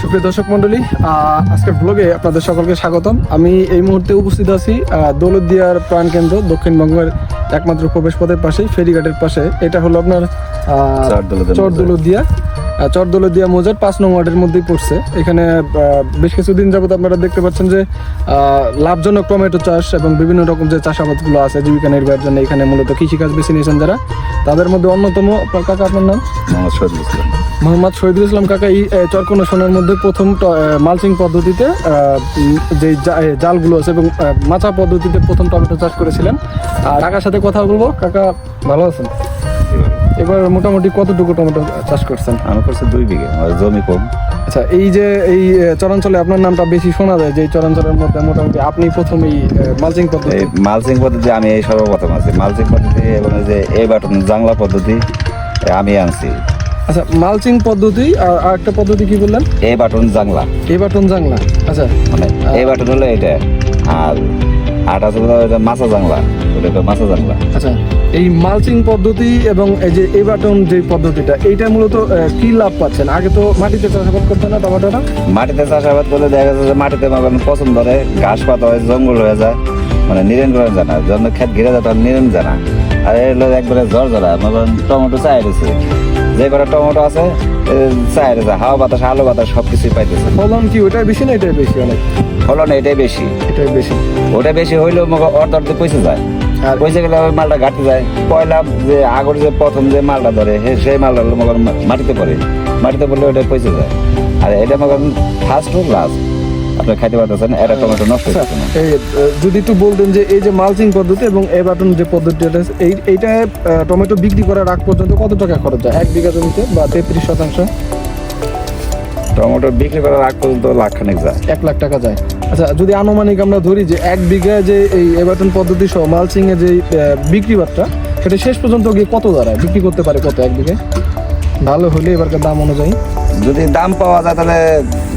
সুপ্রিয় দর্শক মন্ডলী, আজকের ব্লগে আপনাদের সকলকে স্বাগতম। আমি এই মুহূর্তে উপস্থিত আছি দৌলতদিয়ার প্রাণকেন্দ্র, দক্ষিণবঙ্গের একমাত্র প্রবেশপথের পাশেই, ফেরিঘাটের পাশে। এটা হলো আপনার চর দৌলতদিয়া মৌজার 5 নং ওয়ার্ডের মধ্যেই পড়ছে। এখানে বেশ কিছুদিন যাবত আপনারা দেখতে পাচ্ছেন যে লাভজনক টমেটো চাষ এবং বিভিন্ন রকম যে চাষাবাদগুলো আছে জীবিকা নির্বাহের জন্য, এখানে মূলত কৃষিকাজ বেছে নিয়েছেন যারা। তাদের মধ্যে অন্যতম কাকা, আপনার নাম? মোহাম্মদ শহীদুল ইসলাম কাকা এই চরকোনা মধ্যে প্রথম মালচিং পদ্ধতিতে যে জালগুলো আছে এবং মাচা পদ্ধতিতে প্রথম টমেটো চাষ করেছিলেন। আর কাকার সাথে কথা বলবো। কাকা ভালো আছেন? এবার মোটামুটি কতটুকু টমেটো চাষ করছেন? আমি করছি 2 বিঘে, জমি কম। আচ্ছা, এই যে এই চরাঞ্চলে আপনার নামটা বেশি শোনা যায়, যে এই চরাঞ্চলের মধ্যে মোটামুটি আপনি প্রথম এই মালচিং পদ্ধতি আমি এই সর্বপ্রথম আছি মালচিং পদ্ধতি, এবং যে এই বাটন জাংলা পদ্ধতি আমি আনছি। আচ্ছা, মালচিং পদ্ধতি আর একটা পদ্ধতি কি বললেন? এই বাটন জাংলা। আচ্ছা, মানে এই বাটন হলো এটা, আর আটা আছে মাছা জাংলা, ওটা মাছা জাংলা। আচ্ছা, এই মালচিং পদ্ধতি এবং এই যে এই বাটন যে পদ্ধতিটা, এইটা মূলত কি লাভ পাচ্ছেন? আগে তো মাটিতে চাষাবাদ করতে না টমেটোটা? মাটিতে চাষাবাদ করলে দেখা যাচ্ছে যে মাটিতে পছন্দ ধরে, ঘাস পাতা হয়, জঙ্গল হয়ে যায়, মানে নিরেন করা যায় না, জন্য ক্ষেত ঘিরে যায়, তখন নিরেন যায় না। আর এগুলো একবারে ঝরঝরা, টমেটো চাই রয়েছে, যে কটা টমেটো আছে চাই রয়েছে, হাওয়া বাতাস, আলো বাতাস সবকিছুই পাইতেছে। ফলন কি ওটাই বেশি না এটাই বেশি? অনেক ফলন এটাই বেশি। ওটা বেশি হইলেও অর্ধ পয়সা যায়, আর পয়সা গেলে ওই মালটা ঘাটতে যায়। পয়লা যে আগর যে প্রথম যে মালটা ধরে সেই মালটা মাটিতে পড়লে ওটা পয়সা যায়। আর এটা ফার্স্ট টু লাস্ট আপনার খাইতে পারতেছেন, এটা টমেটো নষ্ট হচ্ছে না। যদি একটু বলতেন যে এই যে মালচিং পদ্ধতি এবং এ বাটন যে পদ্ধতিটা, এইটা টমেটো বিক্রি করার আগ পর্যন্ত কত টাকা খরচ হয় 1 বিঘা জমিতে বা 33%? টমেটো বিক্রি করার আগ পর্যন্ত লাখখানেক যায়, 1 লাখ টাকা যায়। আচ্ছা, যদি আনুমানিক আমরা ধরি যে 1 বিঘা যে এই এবাটন পদ্ধতি সহ মালচিং এর যে বিক্রি বাট্টা, সেটা শেষ পর্যন্ত গিয়ে কত দাঁড়ায়, বিক্রি করতে পারে কত 1 বিঘা ভালো হলে এবারকার দাম অনুযায়ী? যদি দাম পাওয়া যায় তাহলে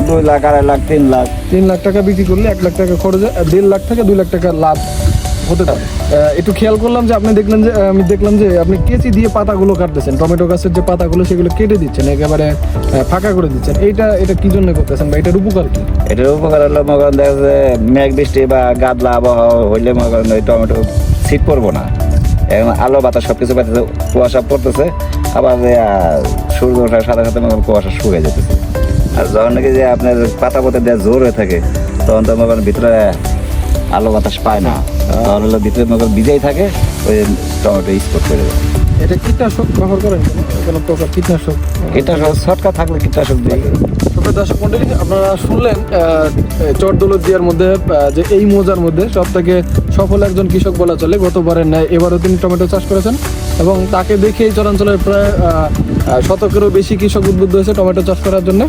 2 লাখ, 2.5 লাখ, 3 লাখ টাকা বিক্রি করলে 1 লাখ টাকা খরচ, 1.5 লাখ থেকে 2 লাখ টাকা লাভ হতে পারে। একটু খেয়াল করলাম যে আমি দেখলাম যে আপনি কেচি দিয়ে পাতাগুলো কাটতেছেন, টমেটো গাছের যে পাতাগুলো সেগুলো কেটে দিচ্ছেন, একেবারে ফাঁকা করে দিচ্ছেন। এটা কি জন্য করতেছেন বা এটার উপকার কি? এটার উপকার হলো দেখা যাচ্ছে মেঘ বৃষ্টি বা গাদলা আবহাওয়া হইলে ওই টমেটো শীত পড়বো না, এখন আলো বাতাস সবকিছু পাইতেছে, কুয়াশা পড়তেছে, আবার সূর্য ওঠার সাথে সাথে কুয়াশা শুকিয়ে যেতেছে। আর যখন নাকি যে আপনার পাতা পথে দেওয়া জোর হয়ে থাকে, তখন তো ভিতরে আলো বাতাস পায় না, তখন হলো ভিতরে ভিজেই থাকে, ওই টমেটো স্পট করে দেবে। এটা কীটনাশক ব্যবহার করেন? কোনো প্রকার কীটনাশক ছটকা থাকলে কীটনাশক দিয়ে। দর্শক মন্ডলী, আপনারা শুনলেন চর দৌলতদিয়ার মধ্যে যে এই মৌজার মধ্যে সব থেকে সফল একজন কৃষক বলা চলে। গতবারের ন্যায় এবারও তিনি টমেটো চাষ করেছেন এবং তাকে দেখে এই চরাঞ্চলের প্রায় 100-এরও বেশি কৃষক উদ্বুদ্ধ হয়েছে টমেটো চাষ করার জন্য।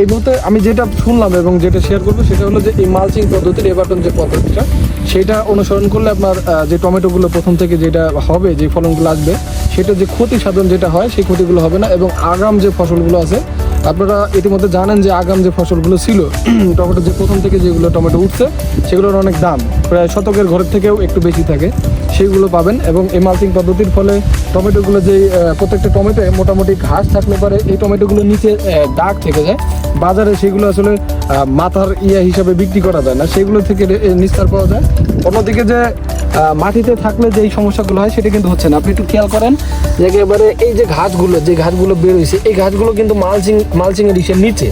এই মুহূর্তে আমি যেটা শুনলাম এবং যেটা শেয়ার করবো সেটা হলো যে এই মালচিং পদ্ধতির এবাটন যে পদ্ধতিটা, সেটা অনুসরণ করলে আপনার যে টমেটোগুলো প্রথম থেকে যেটা হবে, যে ফলনগুলো আসবে, সেটা যে ক্ষতি সাধন যেটা হয় সেই ক্ষতিগুলো হবে না। এবং আগাম যে ফসলগুলো আছে, আপনারা ইতিমধ্যে জানেন যে আগাম যে ফসলগুলো ছিল টমেটো, যে প্রথম থেকে যেগুলো টমেটো উঠছে সেগুলোর অনেক দাম, প্রায় শতকের ঘরের থেকেও একটু বেশি থাকে, সেইগুলো পাবেন। এবং এই মালচিং পদ্ধতির ফলে টমেটোগুলো যে প্রত্যেকটা টমেটো মোটামুটি ঘাস থাকলে পারে এই টমেটোগুলো নিচে দাগ থেকে যায়, বাজারে সেগুলো আসলে মাথার হিসাবে বিক্রি করা যায় না, সেগুলো থেকে নিস্তার পাওয়া যায়। অন্যদিকে যে মাটিতে থাকলে যে এই সমস্যাগুলো হয় সেটা কিন্তু হচ্ছে না। আপনি একটু খেয়াল করেন যে একেবারে এই যে ঘাসগুলো বের হয়েছে, এই ঘাসগুলো কিন্তু মালচিং এর নিচে,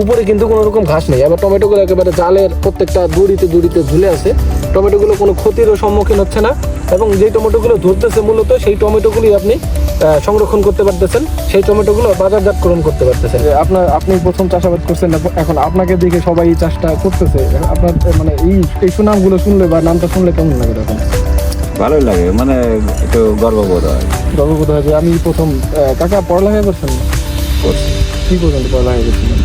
উপরে কিন্তু কোনো রকম ঘাস নেই। আবার টমেটোগুলো একেবারে জালের প্রত্যেকটা দড়িতে ঝুলে আছে, টমেটোগুলো কোনো ক্ষতিরও সম্মুখীন হচ্ছে না। এবং যে টমেটোগুলো ধরতেছে মূলত সেই টমেটোগুলি আপনি সংরক্ষণ করতে পারতেছেন, সেই টমেটোগুলো বাজারজাতকরণ করতে পারতেছেন। আপনি প্রথম চাষাবাদ করছেন, এখন আপনাকে দেখে সবাই এই চাষটা করতেছে। আপনার মানে এই সুনামগুলো শুনলে বা নামটা শুনলে কেমন লাগে? তখন ভালোই লাগে, মানে একটু গর্ববোধ হয় যে আমি প্রথম। কাকা পড়ালেখা করছেন? কি পর্যন্ত পড়ালেখা করছিলেন?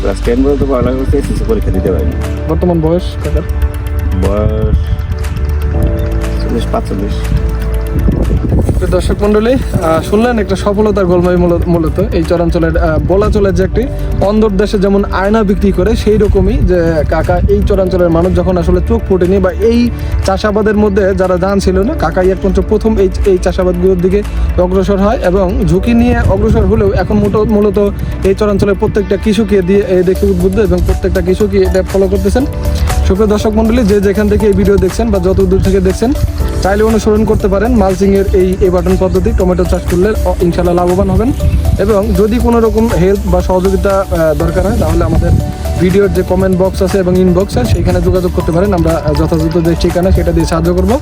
ক্লাস 10 পর্যন্ত পড়ালেখা করতে, এসএসসি পরীক্ষা দিতে পারিনি। বর্তমান বয়স কাকার? বয়স 40-45। তো দর্শক মন্ডলী শুনলেন একটা সফলতার গল্পই মূলত এই চরাঞ্চলের বলা চলে যে একটি অন্দর দেশে যেমন আয়না বিক্রি করে সেই রকমই যে কাকা এই চরাঞ্চলের মানুষ যখন আসলে চোখ ফুটেনি বা এই চাষাবাদের মধ্যে যারা জানছিল না, কাকা একমাত্র প্রথম এই চাষাবাদগুলোর দিকে অগ্রসর হয় এবং ঝুঁকি নিয়ে অগ্রসর হলেও এখন মূলত এই চরাঞ্চলের প্রত্যেকটা কৃষককে দিয়ে দেখে উদ্বুদ্ধ এবং প্রত্যেকটা কৃষকই এটা ফলো করতেছেন। সুপ্রিয় দর্শক মন্ডলী, যে যেখান থেকে এই ভিডিও দেখছেন বা যত দূর থেকে দেখছেন, চাইলে অনুসরণ করতে পারেন মালচিংয়ের এই বাটন পদ্ধতি। টমেটো চাষ করলে ইনশাল্লাহ লাভবান হবেন। এবং যদি কোনো রকম হেল্প বা সহযোগিতা দরকার হয় তাহলে আমাদের ভিডিওর যে কমেন্ট বক্স আছে এবং ইনবক্স আছে সেইখানে যোগাযোগ করতে পারেন। আমরা যথাযথ যে ঠিকানা সেটা দিয়ে সাহায্য করবো।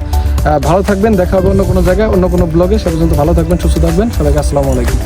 ভালো থাকবেন, দেখা হবে অন্য কোনো জায়গায় অন্য কোনো ব্লগে। সে পর্যন্ত ভালো থাকবেন, সুস্থ থাকবেন। সবাইকে আসসালামু আলাইকুম।